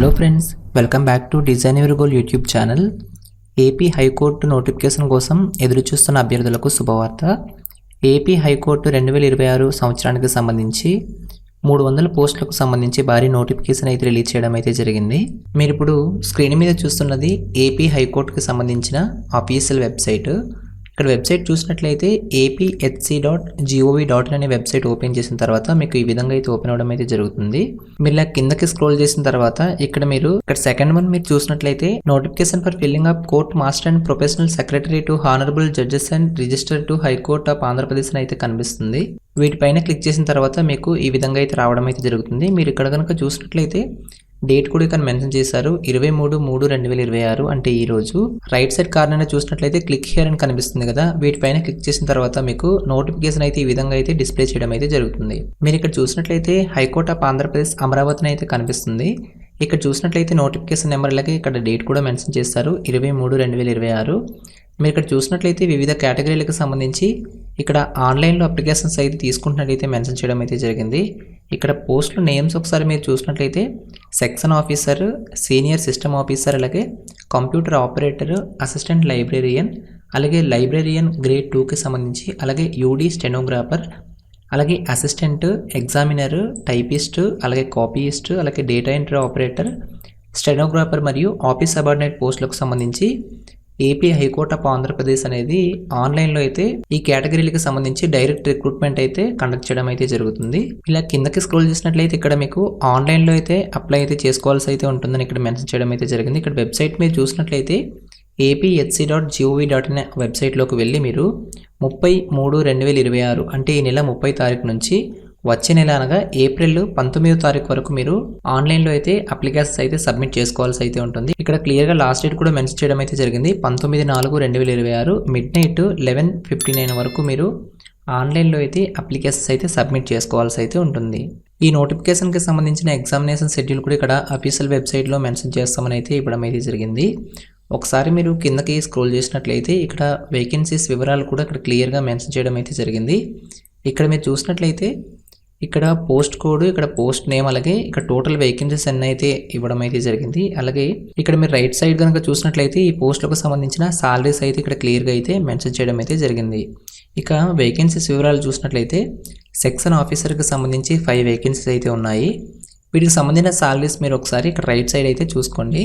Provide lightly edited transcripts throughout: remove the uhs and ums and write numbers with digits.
Hello friends, welcome back to design your goal YouTube channel. AP high court notification కోసం ఎదురు చూస్తున్న అభ్యర్థులకు శుభవార్త. ఏపీ హైకోర్టు 2026 సంవత్సరానికి సంబంధించి 300 పోస్టులకు సంబంధించి భారీ నోటిఫికేషన్ అయితే రిలీజ్ చేయడం అయితే జరిగింది. మీరు ఇప్పుడు స్క్రీన్ మీద చూస్తున్నది ఏపీ హైకోర్టుకి సంబంధించిన అఫీషియల్ వెబ్సైట్. ఇక్కడ వెబ్సైట్ చూసినట్లయితే apHC.gov.in అనే వెబ్సైట్ ఓపెన్ చేసిన తర్వాత మీకు ఈ విధంగా అయితే ఓపెన్ అవడం అయితే జరుగుతుంది. మీరు ఇలా కిందకి స్క్రోల్ చేసిన తర్వాత ఇక్కడ సెకండ్ వన్ మీరు చూసినట్లయితే notification for filling up court master and professional secretary to honourable judges and register to high court of Andhra Pradesh అయితే కనిపిస్తుంది. వీటిపైన క్లిక్ చేసిన తర్వాత మీకు ఈ విధంగా అయితే రావడం అయితే జరుగుతుంది. మీరు ఇక్కడ కనుక చూసినట్లయితే డేట్ కూడా ఇక్కడ మెన్షన్ చేశారు, 23/3/2026 అంటే ఈ రోజు. రైట్ సైడ్ కార్నర్ చూసినట్లయితే క్లిక్ హియర్ అని కనిపిస్తుంది కదా, వీటిపైన క్లిక్ చేసిన తర్వాత మీకు నోటిఫికేషన్ అయితే ఈ విధంగా అయితే డిస్ప్లే చేయడం అయితే జరుగుతుంది. మీరు ఇక్కడ చూసినట్లయితే హైకోర్ట్ ఆఫ్ ఆంధ్రప్రదేశ్ అమరావతిని అయితే కనిపిస్తుంది. ఇక్కడ చూసినట్లయితే నోటిఫికేషన్ నెంబర్ అలాగే ఇక్కడ డేట్ కూడా మెన్షన్ చేస్తారు, 23/2026. మీరు ఇక్కడ చూసినట్లయితే వివిధ కేటగిరీలకు సంబంధించి ఇక్కడ ఆన్లైన్లో అప్లికేషన్స్ అయితే తీసుకుంటున్నట్లయితే మెన్షన్ చేయడం అయితే జరిగింది. ఇక్కడ పోస్టుల నేమ్స్ ఒకసారి మీరు చూసినట్లయితే section officer, senior system officer, అలాగే కంప్యూటర్ ఆపరేటర్, అసిస్టెంట్ లైబ్రేరియన్, అలాగే లైబ్రేరియన్ గ్రేడ్ 2కి సంబంధించి, అలాగే యూడీ స్టెనోగ్రాఫర్, అలాగే అసిస్టెంట్, ఎగ్జామినర్, టైపిస్ట్, అలాగే కాపీయిస్ట్, అలాగే డేటా ఎంట్రీ ఆపరేటర్, స్టెనోగ్రాఫర్ మరియు ఆఫీస్ సబార్డినేట్ పోస్టులకు సంబంధించి ఏపీ హైకోర్టు ఆఫ్ ఆంధ్రప్రదేశ్ అనేది ఆన్లైన్లో అయితే ఈ కేటగిరీలకు సంబంధించి డైరెక్ట్ రిక్రూట్మెంట్ అయితే కండక్ట్ చేయడం అయితే జరుగుతుంది. ఇలా కిందకి స్క్రోల్ చేసినట్లయితే ఇక్కడ మీకు ఆన్లైన్లో అయితే అప్లై అయితే చేసుకోవాల్సి అయితే ఉంటుందని ఇక్కడ మెన్షన్ చేయడం అయితే జరిగింది. ఇక్కడ వెబ్సైట్ మీరు చూసినట్లయితే apHC.gov.in వెబ్సైట్లోకి వెళ్ళి మీరు 30/3/2026 అంటే ఈ నెల 30 తారీఖు నుంచి వచ్చే నెల అనగా ఏప్రిల్ 19వ తారీఖు వరకు మీరు ఆన్లైన్లో అయితే అప్లికేషన్స్ అయితే సబ్మిట్ చేసుకోవాల్సి అయితే ఉంటుంది. ఇక్కడ క్లియర్గా లాస్ట్ డేట్ కూడా మెన్షన్ చేయడం అయితే జరిగింది, 19/4/2026 midnight 11:59 వరకు మీరు ఆన్లైన్లో అయితే అప్లికేషన్స్ అయితే సబ్మిట్ చేసుకోవాల్సి అయితే ఉంటుంది. ఈ నోటిఫికేషన్కి సంబంధించిన ఎగ్జామినేషన్ షెడ్యూల్ కూడా ఇక్కడ అఫీషియల్ వెబ్సైట్లో మెన్షన్ చేస్తామని అయితే ఇవ్వడం అయితే జరిగింది. ఒకసారి మీరు కిందకి స్క్రోల్ చేసినట్లయితే ఇక్కడ వేకెన్సీస్ వివరాలు కూడా ఇక్కడ క్లియర్గా మెన్షన్ చేయడం అయితే జరిగింది. ఇక్కడ మీరు చూసినట్లయితే ఇక్కడ పోస్ట్ కోడ్, ఇక్కడ పోస్ట్ నేమ్, అలాగే ఇక్కడ టోటల్ వేకెన్సీస్ అన్నీ అయితే ఇవ్వడం అయితే జరిగింది. అలాగే ఇక్కడ మీరు రైట్ సైడ్ కనుక చూసినట్లయితే ఈ పోస్టులకు సంబంధించిన సాలరీస్ అయితే ఇక్కడ క్లియర్గా అయితే మెన్షన్ చేయడం అయితే జరిగింది. ఇక వేకెన్సీస్ వివరాలు చూసినట్లయితే సెక్షన్ ఆఫీసర్కి సంబంధించి 5 వేకెన్సీస్ అయితే ఉన్నాయి. వీటికి సంబంధించిన సాలరీస్ మీరు ఒకసారి ఇక్కడ రైట్ సైడ్ అయితే చూసుకోండి.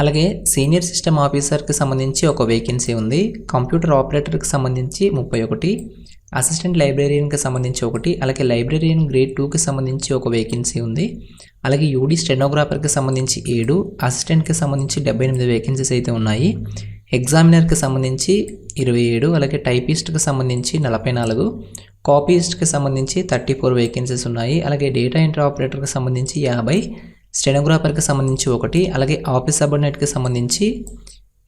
అలాగే సీనియర్ సిస్టమ్ ఆఫీసర్కి సంబంధించి ఒక వేకెన్సీ ఉంది, కంప్యూటర్ ఆపరేటర్కి సంబంధించి 31, అసిస్టెంట్ లైబ్రేరియన్కి సంబంధించి 1, అలాగే లైబ్రేరియన్ గ్రేడ్ 2కి సంబంధించి ఒక వేకెన్సీ ఉంది. అలాగే యూడీ స్టెనోగ్రాఫర్కి సంబంధించి 7, అసిస్టెంట్కి సంబంధించి 78 వేకెన్సీస్ అయితే ఉన్నాయి. ఎగ్జామినర్కి సంబంధించి 27, అలాగే టైపిస్ట్కి సంబంధించి 44, కాపీయిస్ట్కి సంబంధించి 34 వేకెన్సీస్ ఉన్నాయి. అలాగే డేటా ఎంట్రీ ఆపరేటర్కి సంబంధించి 50, స్టెనోగ్రాఫర్కి సంబంధించి 1, అలాగే ఆఫీస్ సబార్డినేట్కి సంబంధించి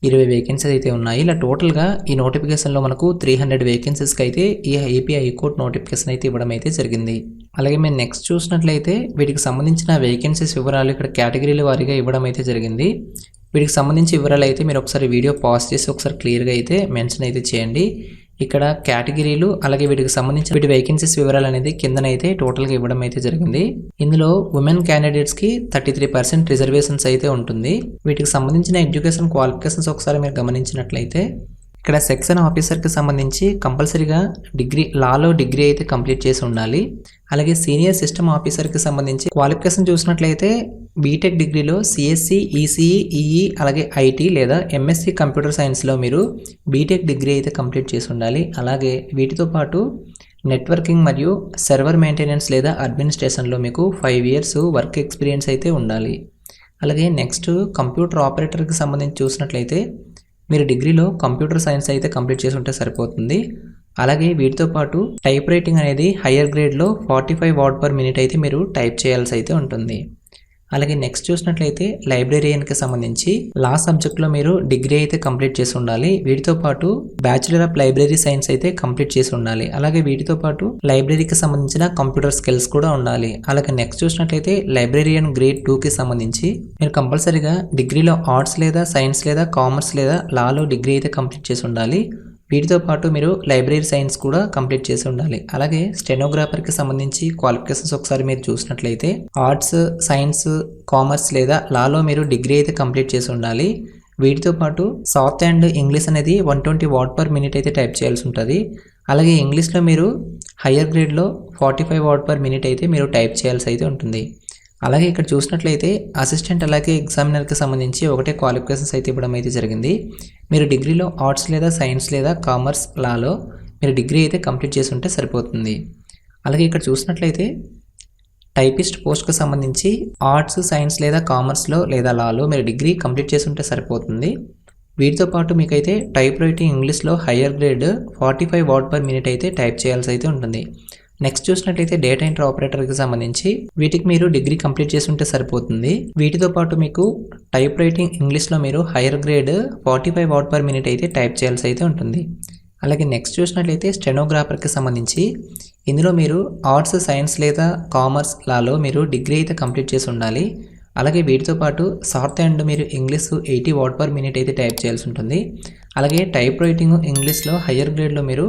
20 వేకెన్సీస్ అయితే ఉన్నాయి. ఇలా టోటల్గా ఈ నోటిఫికేషన్లో మనకు 300 వేకెన్సీస్కి అయితే ఈ ఏపీ హైకోర్టు నోటిఫికేషన్ అయితే ఇవ్వడం అయితే జరిగింది. అలాగే మేము నెక్స్ట్ చూసినట్లయితే వీటికి సంబంధించిన వేకెన్సీస్ వివరాలు ఇక్కడ కేటగిరీల వారీగా ఇవ్వడం అయితే జరిగింది. వీటికి సంబంధించి వివరాలు అయితే మీరు ఒకసారి వీడియో పాజ్ చేసి ఒకసారి క్లియర్గా అయితే మెన్షన్ అయితే చేయండి. ఇక్కడ కేటగిరీలు అలాగే వీటికి సంబంధించిన వీటి వేకెన్సీస్ వివరాలు అనేది కిందనైతే టోటల్గా ఇవ్వడం అయితే జరిగింది. ఇందులో ఉమెన్ క్యాండిడేట్స్కి 33% రిజర్వేషన్స్ అయితే ఉంటుంది. వీటికి సంబంధించిన ఎడ్యుకేషన్ క్వాలిఫికేషన్స్ ఒకసారి మీరు గమనించినట్లయితే ఇక్కడ సెక్షన్ ఆఫీసర్కి సంబంధించి కంపల్సరీగా లాలో డిగ్రీ అయితే కంప్లీట్ చేసి ఉండాలి. అలాగే సీనియర్ సిస్టమ్ ఆఫీసర్కి సంబంధించి క్వాలిఫికేషన్ చూసినట్లయితే బీటెక్ డిగ్రీలో సిఎస్సి, ఈసీఈ, ఈఈ, అలాగే ఐటీ లేదా ఎంఎస్సి కంప్యూటర్ సైన్స్లో మీరు బీటెక్ డిగ్రీ అయితే కంప్లీట్ చేసి ఉండాలి. అలాగే వీటితో పాటు నెట్వర్కింగ్ మరియు సర్వర్ మెయింటెనెన్స్ లేదా అడ్మినిస్ట్రేషన్లో మీకు 5 years వర్క్ ఎక్స్పీరియన్స్ అయితే ఉండాలి. అలాగే నెక్స్ట్ కంప్యూటర్ ఆపరేటర్కి సంబంధించి చూసినట్లయితే మీరు డిగ్రీలో కంప్యూటర్ సైన్స్ అయితే కంప్లీట్ చేసి ఉంటే సరిపోతుంది. అలాగే వీటితో పాటు టైప్ రైటింగ్ అనేది హయ్యర్ గ్రేడ్లో 45 words/minute అయితే మీరు టైప్ చేయాల్సి అయితే ఉంటుంది. అలాగే నెక్స్ట్ చూసినట్లయితే లైబ్రేరియన్కి సంబంధించి లా సబ్జెక్ట్లో మీరు డిగ్రీ అయితే కంప్లీట్ చేసి ఉండాలి. వీటితో పాటు బ్యాచిలర్ ఆఫ్ లైబ్రరీ సైన్స్ అయితే కంప్లీట్ చేసి ఉండాలి. అలాగే వీటితో పాటు లైబ్రరీకి సంబంధించిన కంప్యూటర్ స్కిల్స్ కూడా ఉండాలి. అలాగే నెక్స్ట్ చూసినట్లయితే లైబ్రేరియన్ గ్రేడ్ 2కి సంబంధించి మీరు కంపల్సరీగా డిగ్రీలో ఆర్ట్స్ లేదా సైన్స్ లేదా కామర్స్ లేదా లాలో డిగ్రీ అయితే కంప్లీట్ చేసి ఉండాలి. వీటితో పాటు మీరు లైబ్రరీ సైన్స్ కూడా కంప్లీట్ చేసి ఉండాలి. అలాగే స్టెనోగ్రాఫర్కి సంబంధించి క్వాలిఫికేషన్స్ ఒకసారి మీరు చూసినట్లయితే ఆర్ట్స్, సైన్స్, కామర్స్ లేదా లాలో మీరు డిగ్రీ అయితే కంప్లీట్ చేసి ఉండాలి. వీటితో పాటు సౌత్ అండ్ ఇంగ్లీష్ అనేది 120 వాట్ పర్ మినిట్ అయితే టైప్ చేయాల్సి ఉంటుంది. అలాగే ఇంగ్లీష్లో మీరు హయ్యర్ గ్రేడ్లో 45 వాట్ పర్ మినిట్ అయితే మీరు టైప్ చేయాల్సి అయితే ఉంటుంది. అలాగే ఇక్కడ చూసినట్లయితే అసిస్టెంట్ అలాగే ఎగ్జామినర్కి సంబంధించి ఒకటే క్వాలిఫికేషన్స్ అయితే ఇవ్వడం అయితే జరిగింది. మీరు డిగ్రీలో ఆర్ట్స్ లేదా సైన్స్ లేదా కామర్స్, లాలో మీరు డిగ్రీ అయితే కంప్లీట్ చేసి ఉంటే సరిపోతుంది. అలాగే ఇక్కడ చూసినట్లయితే టైపిస్ట్ పోస్ట్కి సంబంధించి ఆర్ట్స్, సైన్స్ లేదా కామర్స్లో లేదా లాలో మీరు డిగ్రీ కంప్లీట్ చేసి ఉంటే సరిపోతుంది. వీటితో పాటు మీకైతే టైప్ రైటింగ్ ఇంగ్లీష్లో higher grade 45 what per minute అయితే టైప్ చేయాల్సి అయితే ఉంటుంది. నెక్స్ట్ చూసినట్లయితే డేటా ఎంట్రీ ఆపరేటర్కి సంబంధించి వీటికి మీరు డిగ్రీ కంప్లీట్ చేసి ఉంటే సరిపోతుంది. వీటితో పాటు మీకు టైప్ రైటింగ్ ఇంగ్లీష్లో మీరు higher grade 45 what per minute అయితే టైప్ చేయాల్సి అయితే ఉంటుంది. అలాగే నెక్స్ట్ చూసినట్లయితే స్టెనోగ్రాఫర్కి సంబంధించి ఇందులో మీరు ఆర్ట్స్, సైన్స్ లేదా కామర్స్, లాలో మీరు డిగ్రీ అయితే కంప్లీట్ చేసి ఉండాలి. అలాగే వీటితో పాటు షార్ట్ హ్యాండ్ మీరు ఇంగ్లీష్ 80 వాట్ పర్ మినిట్ అయితే టైప్ చేయాల్సి ఉంటుంది. అలాగే టైప్ రైటింగ్ ఇంగ్లీష్లో హయ్యర్ గ్రేడ్లో మీరు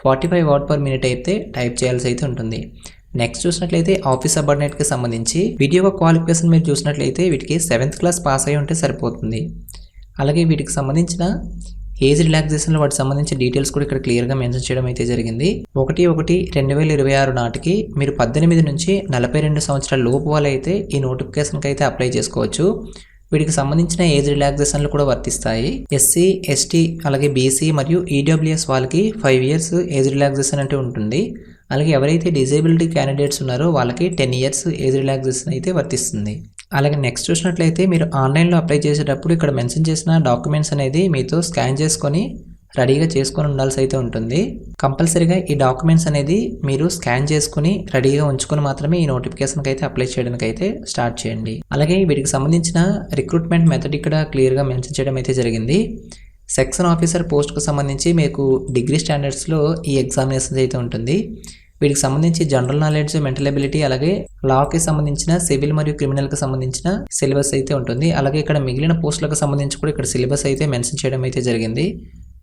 45 వాట్ పర్ మినిట్ అయితే టైప్ చేయాల్సి అయితే ఉంటుంది. నెక్స్ట్ చూసినట్లయితే ఆఫీస్ సబార్డినేట్కి సంబంధించి వీటి యొక్క క్వాలిఫికేషన్ మీరు చూసినట్లయితే వీటికి 7th క్లాస్ పాస్ అయి ఉంటే సరిపోతుంది. అలాగే వీటికి సంబంధించిన ఏజ్ రిలాక్సేషన్లో వాటికి సంబంధించిన డీటెయిల్స్ కూడా ఇక్కడ క్లియర్గా మెన్షన్ చేయడం అయితే జరిగింది. 1/1/2026 నాటికి మీరు 18 నుంచి 42 సంవత్సరాల లోపు వాళ్ళు అయితే ఈ నోటిఫికేషన్కి అయితే అప్లై చేసుకోవచ్చు. వీటికి సంబంధించిన ఏజ్ రిలాక్సేషన్లు కూడా వర్తిస్తాయి. ఎస్సీ, ఎస్టీ అలాగే బీసీ మరియు ఈడబ్ల్యూఎస్ వాళ్ళకి 5 years ఏజ్ రిలాక్సేషన్ అంటే ఉంటుంది. అలాగే ఎవరైతే డిజేబిలిటీ క్యాండిడేట్స్ ఉన్నారో వాళ్ళకి 10 years ఏజ్ రిలాక్సేషన్ అయితే వర్తిస్తుంది. అలాగే నెక్స్ట్ చూసినట్లయితే మీరు ఆన్లైన్లో అప్లై చేసేటప్పుడు ఇక్కడ మెన్షన్ చేసిన డాక్యుమెంట్స్ అనేది మీతో స్కాన్ చేసుకొని రెడీగా చేసుకొని ఉండాల్సి అయితే ఉంటుంది. కంపల్సరీగా ఈ డాక్యుమెంట్స్ అనేది మీరు స్కాన్ చేసుకుని రెడీగా ఉంచుకొని మాత్రమే ఈ నోటిఫికేషన్కి అయితే అప్లై చేయడానికి అయితే స్టార్ట్ చేయండి. అలాగే వీటికి సంబంధించిన రిక్రూట్మెంట్ మెథడ్ ఇక్కడ క్లియర్గా మెన్షన్ చేయడం అయితే జరిగింది. సెక్షన్ ఆఫీసర్ పోస్ట్కు సంబంధించి మీకు డిగ్రీ స్టాండర్డ్స్లో ఈ ఎగ్జామినేషన్ అయితే ఉంటుంది. వీటికి సంబంధించి జనరల్ నాలెడ్జ్, మెంటల్ ఎబిలిటీ అలాగే లాకి సంబంధించిన సివిల్ మరియు క్రిమినల్కి సంబంధించిన సిలబస్ అయితే ఉంటుంది. అలాగే ఇక్కడ మిగిలిన పోస్టులకు సంబంధించి కూడా ఇక్కడ సిలబస్ అయితే మెన్షన్ చేయడం అయితే జరిగింది.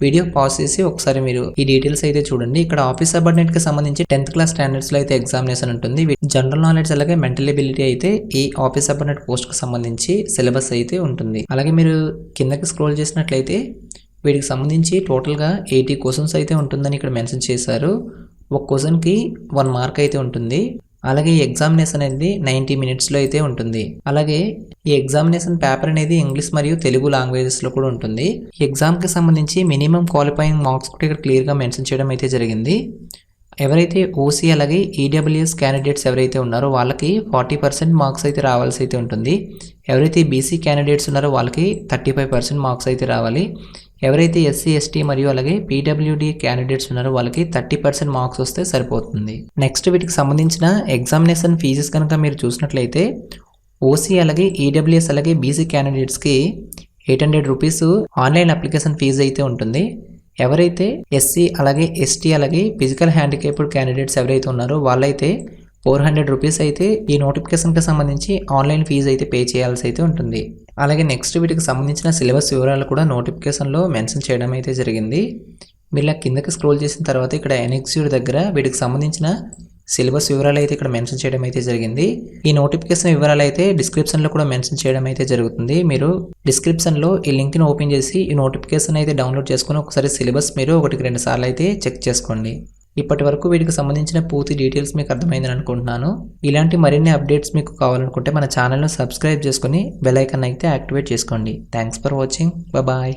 వీడియో పాజ్ చేసి ఒకసారి మీరు ఈ డీటెయిల్స్ అయితే చూడండి. ఇక్కడ ఆఫీస్ సబార్డినేట్కి సంబంధించి 10th క్లాస్ స్టాండర్డ్స్లో అయితే ఎగ్జామినేషన్ ఉంటుంది. జనరల్ నాలెడ్జ్ అలాగే మెంటల్ ఎబిలిటీ అయితే ఈ ఆఫీస్ సబార్డినేట్ పోస్ట్కి సంబంధించి సిలబస్ అయితే ఉంటుంది. అలాగే మీరు కిందకి స్క్రోల్ చేసినట్లయితే వీటికి సంబంధించి టోటల్గా 80 క్వశ్చన్స్ అయితే ఉంటుందని ఇక్కడ మెన్షన్ చేశారు. ఒక క్వశ్చన్కి 1 మార్క్ అయితే ఉంటుంది. అలాగే ఈ ఎగ్జామినేషన్ అనేది 90 minutesలో అయితే ఉంటుంది. అలాగే ఈ ఎగ్జామినేషన్ పేపర్ అనేది ఇంగ్లీష్ మరియు తెలుగు లాంగ్వేజెస్లో కూడా ఉంటుంది. ఈ ఎగ్జామ్కి సంబంధించి మినిమం క్వాలిఫైయింగ్ మార్క్స్ కూడా ఇక్కడ క్లియర్గా మెన్షన్ చేయడం అయితే జరిగింది. ఎవరైతే ఓసీ అలాగే ఈడబ్ల్యూఎస్ క్యాండిడేట్స్ ఎవరైతే ఉన్నారో వాళ్ళకి 40% మార్క్స్ అయితే రావాల్సి అయితే ఉంటుంది. ఎవరైతే బీసీ క్యాండిడేట్స్ ఉన్నారో వాళ్ళకి 35% మార్క్స్ అయితే రావాలి. ఎవరైతే ఎస్సీ, ఎస్టీ మరియు అలాగే పీడబ్ల్యూడీ క్యాండిడేట్స్ ఉన్నారో వాళ్ళకి 30% మార్క్స్ వస్తే సరిపోతుంది. నెక్స్ట్ వీటికి సంబంధించిన ఎగ్జామినేషన్ ఫీజెస్ కనుక మీరు చూసినట్లయితే ఓసీ అలాగే ఈడబ్ల్యూఎస్ అలాగే బీసీ క్యాండిడేట్స్కి 800 రూపీస్ ఆన్లైన్ అప్లికేషన్ ఫీజు అయితే ఉంటుంది. ఎవరైతే ఎస్సీ అలాగే ఎస్టీ అలాగే ఫిజికల్ హ్యాండిక్యాప్డ్ క్యాండిడేట్స్ ఎవరైతే ఉన్నారో వాళ్ళైతే 400 రూపీస్ అయితే ఈ నోటిఫికేషన్కి సంబంధించి ఆన్లైన్ ఫీజు అయితే పే చేయాల్సి అయితే ఉంటుంది. అలాగే నెక్స్ట్ వీటికి సంబంధించిన సిలబస్ వివరాలు కూడా నోటిఫికేషన్లో మెన్షన్ చేయడం అయితే జరిగింది. మీరు ఇలా కిందకి స్క్రోల్ చేసిన తర్వాత ఇక్కడ ఎన్ఎక్స్యూర్ దగ్గర వీటికి సంబంధించిన సిలబస్ వివరాలు అయితే ఇక్కడ మెన్షన్ చేయడం అయితే జరిగింది. ఈ నోటిఫికేషన్ వివరాలు అయితే డిస్క్రిప్షన్లో కూడా మెన్షన్ చేయడం అయితే జరుగుతుంది. మీరు డిస్క్రిప్షన్లో ఈ లింక్ని ఓపెన్ చేసి ఈ నోటిఫికేషన్ అయితే డౌన్లోడ్ చేసుకుని ఒకసారి సిలబస్ మీరు 1-2 సార్లు అయితే చెక్ చేసుకోండి. ఇప్పటి వరకు వీటికి సంబంధించిన పూర్తి డీటెయిల్స్ మీకు అర్థమైందని అనుకుంటున్నాను. ఇలాంటి మరిన్ని అప్డేట్స్ మీకు కావాలనుకుంటే మన ఛానల్ను సబ్స్క్రైబ్ చేసుకుని బెల్ ఐకాన్ అయితే యాక్టివేట్ చేసుకోండి. Thanks for watching. బాయ్.